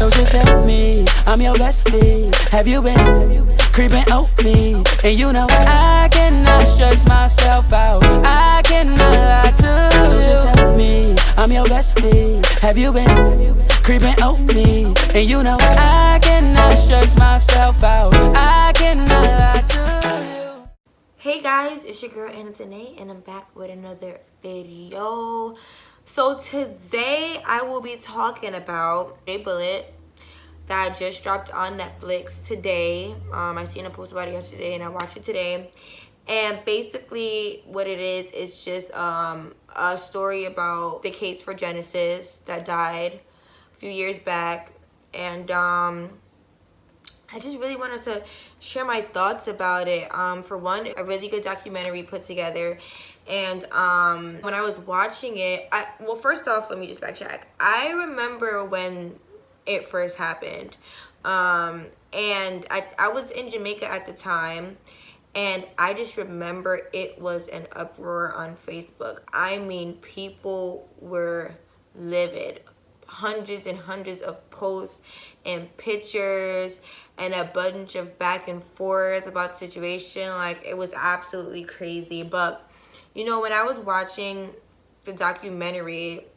So just tell me, I'm your bestie. Have you been creeping on me? And you know I cannot stress myself out. I cannot lie to you. So just tell me, I'm your bestie. Have you been creeping on me? And you know I cannot stress myself out. I cannot lie to you. Hey guys, it's your girl Anna Tanae, and I'm back with another video. So today I will be talking about a bullet that just dropped on Netflix today. I seen a post about it yesterday and I watched it today. And basically what it is just a story about the case for Genesis that died a few years back. And I just really wanted to share my thoughts about it. For one, a really good documentary put together. And when I was watching it, well, first off, let me just backtrack. I remember when it first happened. And I was in Jamaica at the time. And I just remember it was an uproar on Facebook. I mean, people were livid. Hundreds and hundreds of posts and pictures and a bunch of back and forth about the situation. Like, it was absolutely crazy. But you know, when I was watching the documentary,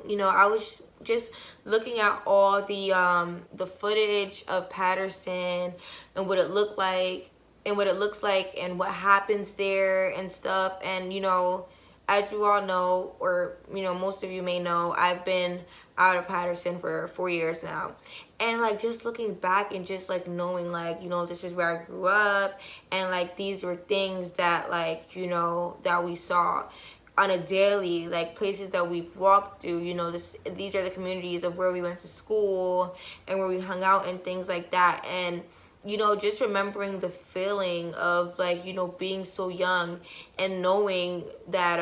you know, I was just looking at all the footage of Patterson and what it looked like and what it looks like and what happens there and stuff. And you know, as you all know, or you know, most of you may know, I've been out of Patterson for 4 years now. And like, just looking back and just like knowing, like, you know, this is where I grew up, and like these were things that, like, you know, that we saw on a daily, like places that we've walked through. You know, these are the communities of where we went to school and where we hung out and things like that. And you know, just remembering the feeling of, like, you know, being so young and knowing that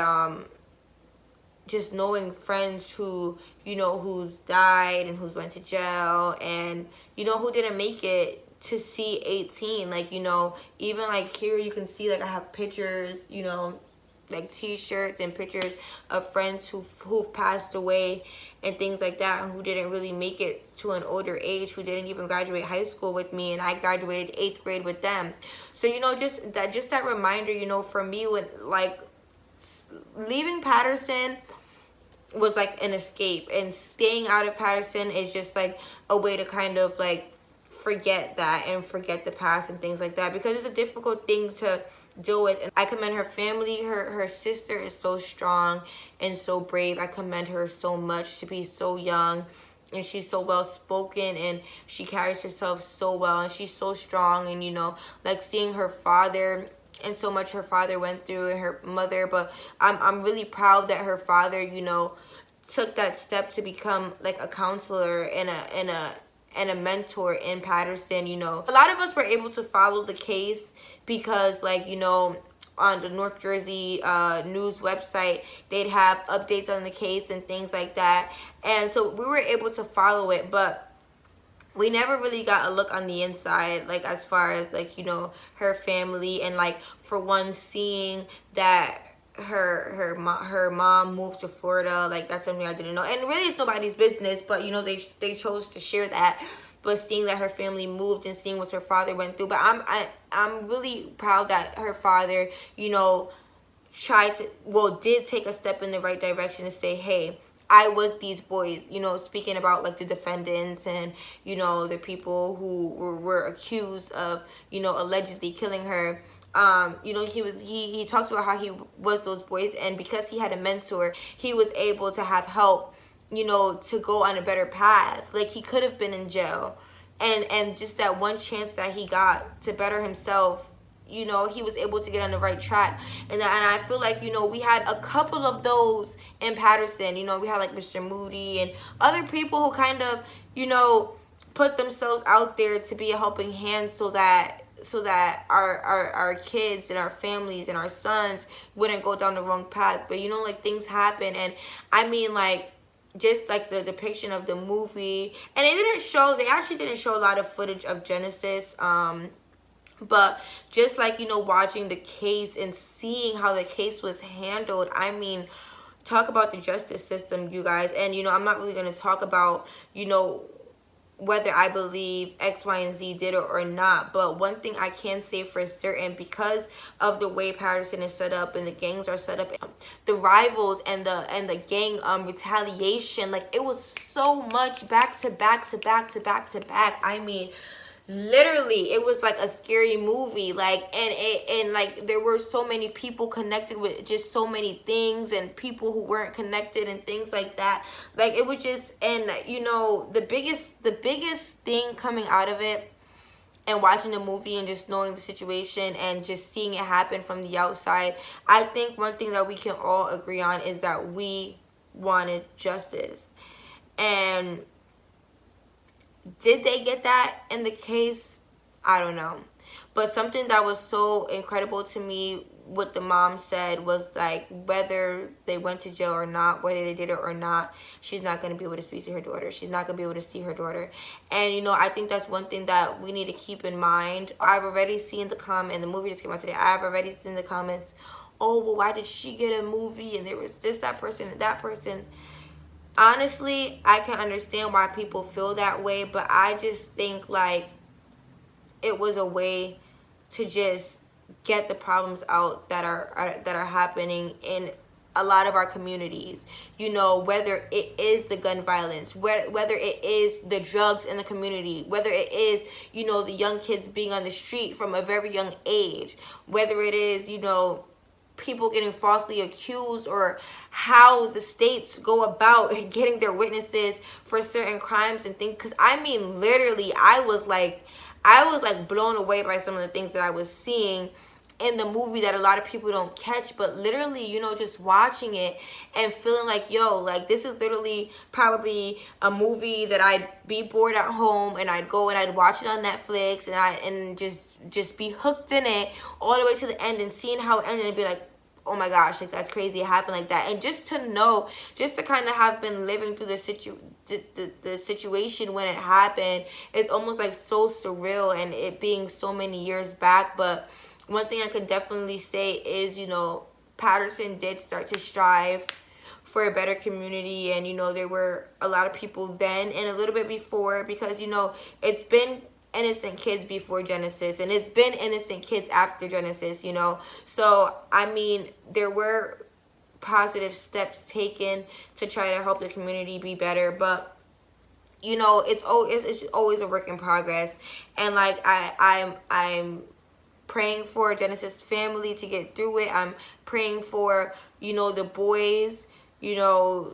just knowing friends who, you know, who's died and who's went to jail, and you know, who didn't make it to see 18. Like, you know, even like here you can see, like, I have pictures, you know, like t-shirts and pictures of friends who've passed away and things like that, and who didn't really make it to an older age, who didn't even graduate high school with me, and I graduated 8th grade with them. So you know, just that reminder, you know, for me, when like leaving Patterson was like an escape, and staying out of Patterson is just like a way to kind of like forget that and forget the past and things like that, because it's a difficult thing to deal with. And I commend her family. Her sister is so strong and so brave. I commend her so much to be so young, and she's so well spoken, and she carries herself so well, and she's so strong. And you know, like seeing her father and so much her father went through, and her mother, but I'm really proud that her father, you know, took that step to become like a counselor and a mentor in Patterson. You know, a lot of us were able to follow the case because, like, you know, on the North Jersey news website, they'd have updates on the case and things like that. And so we were able to follow it, but we never really got a look on the inside, like as far as, like, you know, her family, and like, for one, seeing that her mom moved to Florida. Like, that's something I didn't know, and really it's nobody's business, but you know, they chose to share that. But seeing that her family moved and seeing what her father went through, but I'm really proud that her father, you know, did take a step in the right direction to say, hey, I was these boys, you know, speaking about like the defendants and, you know, the people who were accused of, you know, allegedly killing her. You know, he talks about how he was those boys, and because he had a mentor, he was able to have help, you know, to go on a better path. Like, he could have been in jail, and just that one chance that he got to better himself, you know, he was able to get on the right track. And I feel like, you know, we had a couple of those in Patterson. You know, we had like Mr. Moody and other people who kind of, you know, put themselves out there to be a helping hand so that our kids and our families and our sons wouldn't go down the wrong path. But you know, like, things happen, and I mean, like, just like the depiction of the movie, and they actually didn't show a lot of footage of Genesis, but just like, you know, watching the case and seeing how the case was handled, I mean, talk about the justice system, you guys. And you know, I'm not really going to talk about, you know, whether I believe X, Y, and Z did it or not. But one thing I can say for certain, because of the way Patterson is set up and the gangs are set up, the rivals and the gang retaliation, like it was so much back to back to back to back to back. I mean, literally it was like a scary movie, like, and like there were so many people connected with just so many things, and people who weren't connected and things like that. Like it was just, and you know, the biggest thing coming out of it and watching the movie and just knowing the situation and just seeing it happen from the outside, I think one thing that we can all agree on is that we wanted justice. And did they get that in the case? I don't know. But something that was so incredible to me, what the mom said, was like, whether they went to jail or not, whether they did it or not, she's not going to be able to speak to her daughter. She's not going to be able to see her daughter. And, you know, I think that's one thing that we need to keep in mind. I've already seen the comment, the movie just came out today. I've already seen the comments, oh, well, why did she get a movie? And there was this, that person, and that person. Honestly, I can understand why people feel that way, but I just think like it was a way to just get the problems out that are happening in a lot of our communities. You know, whether it is the gun violence, whether it is the drugs in the community, whether it is, you know, the young kids being on the street from a very young age, whether it is, you know, people getting falsely accused, or how the states go about getting their witnesses for certain crimes and things. Because I mean, literally, I was like blown away by some of the things that I was seeing in the movie that a lot of people don't catch. But literally, you know, just watching it and feeling like, yo, like this is literally probably a movie that I'd be bored at home and I'd go and I'd watch it on Netflix, and just be hooked in it all the way to the end, and seeing how it ended and be like, oh my gosh, like that's crazy, it happened like that. And just to know, just to kind of have been living through the situation when it happened, it's almost like so surreal, and it being so many years back. But one thing I can definitely say is, you know, Patterson did start to strive for a better community. And, you know, there were a lot of people then and a little bit before, because, you know, it's been innocent kids before Genesis, and it's been innocent kids after Genesis, you know. So, I mean, there were positive steps taken to try to help the community be better. But, you know, it's always a work in progress. And, like, I'm praying for Genesis family to get through it. I'm praying for, you know, the boys, you know,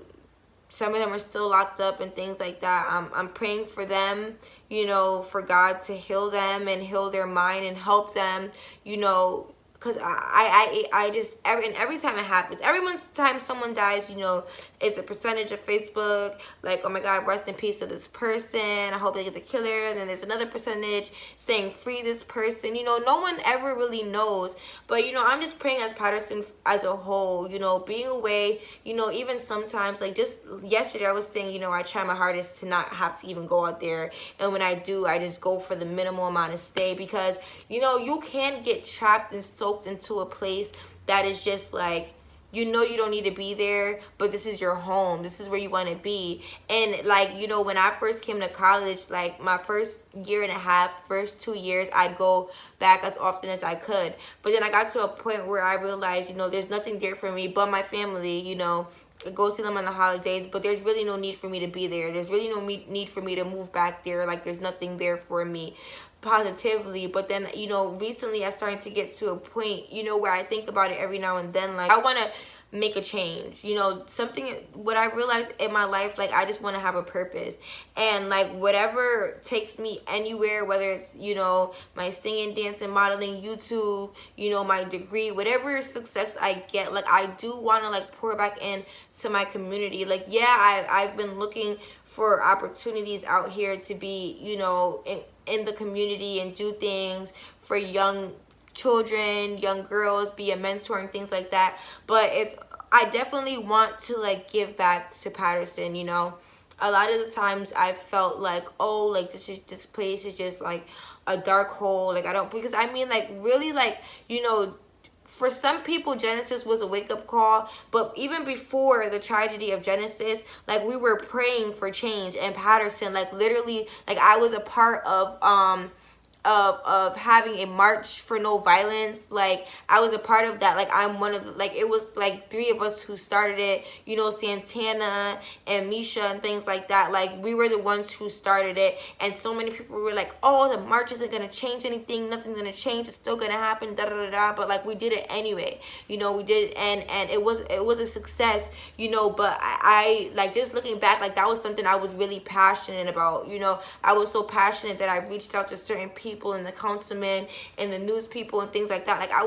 some of them are still locked up and things like that. I'm praying for them, you know, for God to heal them and heal their mind and help them, you know, because I just, every time it happens, every time someone dies, you know, it's a percentage of Facebook, like, oh my God, rest in peace to this person, I hope they get the killer. And then there's another percentage saying free this person. You know, no one ever really knows. But, you know, I'm just praying as Patterson as a whole, you know, being away, you know, even sometimes, like just yesterday I was saying, you know, I try my hardest to not have to even go out there. And when I do, I just go for the minimal amount of stay, because, you know, you can get trapped and soaked into a place that is just like, you know, you don't need to be there, but this is your home, this is where you want to be. And like, you know, when I first came to college, like my first year and a half, first 2 years, I'd go back as often as I could. But then I got to a point where I realized, you know, there's nothing there for me but my family, you know. Go see them on the holidays, but there's really no need for me to be there. There's really no need for me to move back there. Like, there's nothing there for me positively. But then, you know, recently I'm starting to get to a point, you know, where I think about it every now and then, like, I want to make a change, you know, something. What I realized in my life, like, I just want to have a purpose, and like whatever takes me anywhere, whether it's, you know, my singing, dancing, modeling, YouTube, you know, my degree, whatever success I get, like, I do want to like pour back in to my community. Like, yeah, I've been looking for opportunities out here to be, you know, in the community and do things for young children, young girls, be a mentor and things like that. But I definitely want to like give back to Patterson, you know. A lot of the times I felt like, oh, like this place is just like a dark hole, like I don't, because I mean, like, really, like, you know, for some people, Genesis was a wake-up call, but even before the tragedy of Genesis, like, we were praying for change. And Patterson, like, literally, like, I was a part of having a march for no violence. Like, I was a part of that. Like, I'm one of the, like, it was like 3 of us who started it, you know, Santana and Misha and things like that. Like, we were the ones who started it. And so many people were like, oh, the march isn't gonna change anything, nothing's gonna change, it's still gonna happen, da da da da. But like, we did it anyway, you know. We did, and it was a success, you know. But I like, just looking back, like, that was something I was really passionate about, you know. I was so passionate that I reached out to certain people, and the councilmen and the news people and things like that. Like, I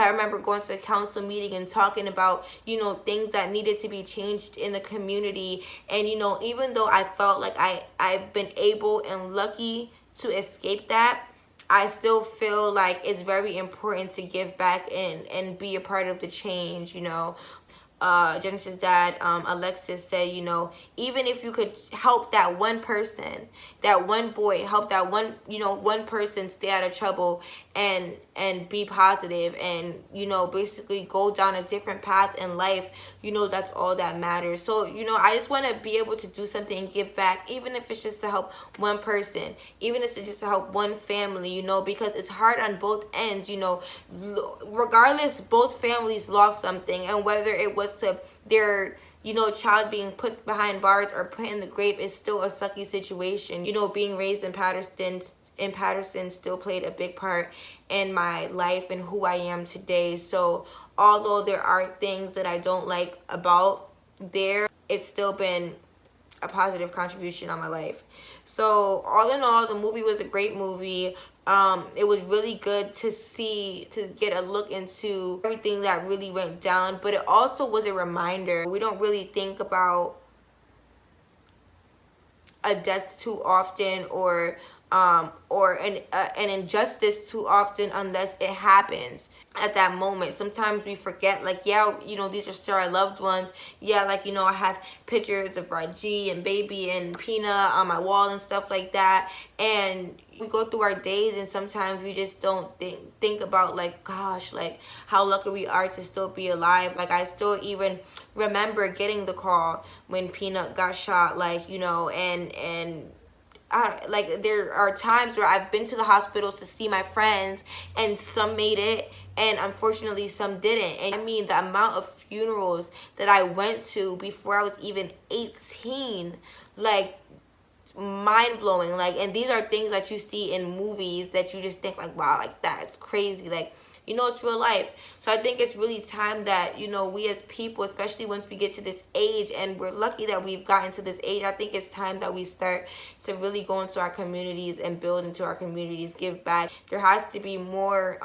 remember going to a council meeting and talking about, you know, things that needed to be changed in the community. And, you know, even though I felt like I've been able and lucky to escape that, I still feel like it's very important to give back and be a part of the change, you know. Genesis' dad, Alexis, said, you know, even if you could help that one person, that one boy, help that one, you know, one person stay out of trouble and be positive and, you know, basically go down a different path in life, you know, that's all that matters. So, you know, I just want to be able to do something and give back, even if it's just to help one person, even if it's just to help one family, you know, because it's hard on both ends, you know. Regardless, both families lost something, and whether it was to their, you know, child being put behind bars or put in the grave, is still a sucky situation. You know, being raised in Patterson still played a big part in my life and who I am today. So although there are things that I don't like about there, it's still been a positive contribution on my life. So all in all, the movie was a great movie. It was really good to get a look into everything that really went down, but it also was a reminder. We don't really think about a death too often, or an injustice too often, unless it happens at that moment. Sometimes we forget, like, yeah, you know, these are still our loved ones. Yeah, like, you know, I have pictures of Raji and Baby and Peanut on my wall and stuff like that, and we go through our days and sometimes we just don't think about, like, gosh, like, how lucky we are to still be alive. Like, I still even remember getting the call when Peanut got shot, like, you know, and like, there are times where I've been to the hospitals to see my friends, and some made it, and unfortunately some didn't. And I mean, the amount of funerals that I went to before I was even 18, like, mind-blowing. Like, and these are things that you see in movies that you just think, like, wow, like, that's crazy. Like, you know, it's real life. So I think it's really time that, you know, we as people, especially once we get to this age, and we're lucky that we've gotten to this age, I think it's time that we start to really go into our communities and build into our communities, give back. There has to be more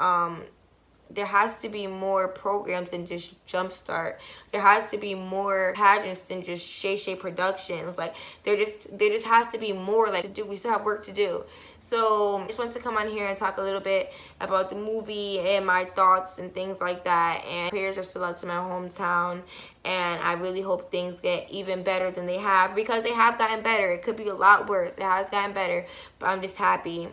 programs than just Jumpstart. There has to be more pageants than just Shay Shay Productions. Like, there just has to be more, like, to do. We still have work to do. So I just want to come on here and talk a little bit about the movie and my thoughts and things like that. And prayers are still out to my hometown, and I really hope things get even better than they have, because they have gotten better. It could be a lot worse. It has gotten better, but I'm just happy,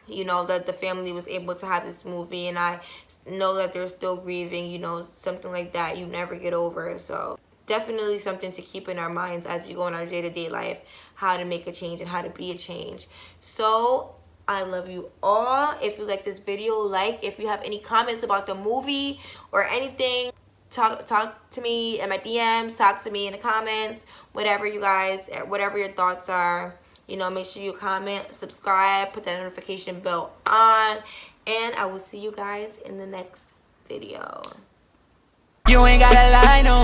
you know, that the family was able to have this movie, and I know that they're still grieving. You know, something like that you never get over. So definitely something to keep in our minds as we go in our day-to-day life, how to make a change and how to be a change. So I love you all. If you like this video, like. If you have any comments about the movie or anything, talk to me in my DMs, talk to me in the comments, whatever you guys, whatever your thoughts are. You know, make sure you comment, subscribe, put that notification bell on, and I will see you guys in the next video. You ain't gotta lie, no.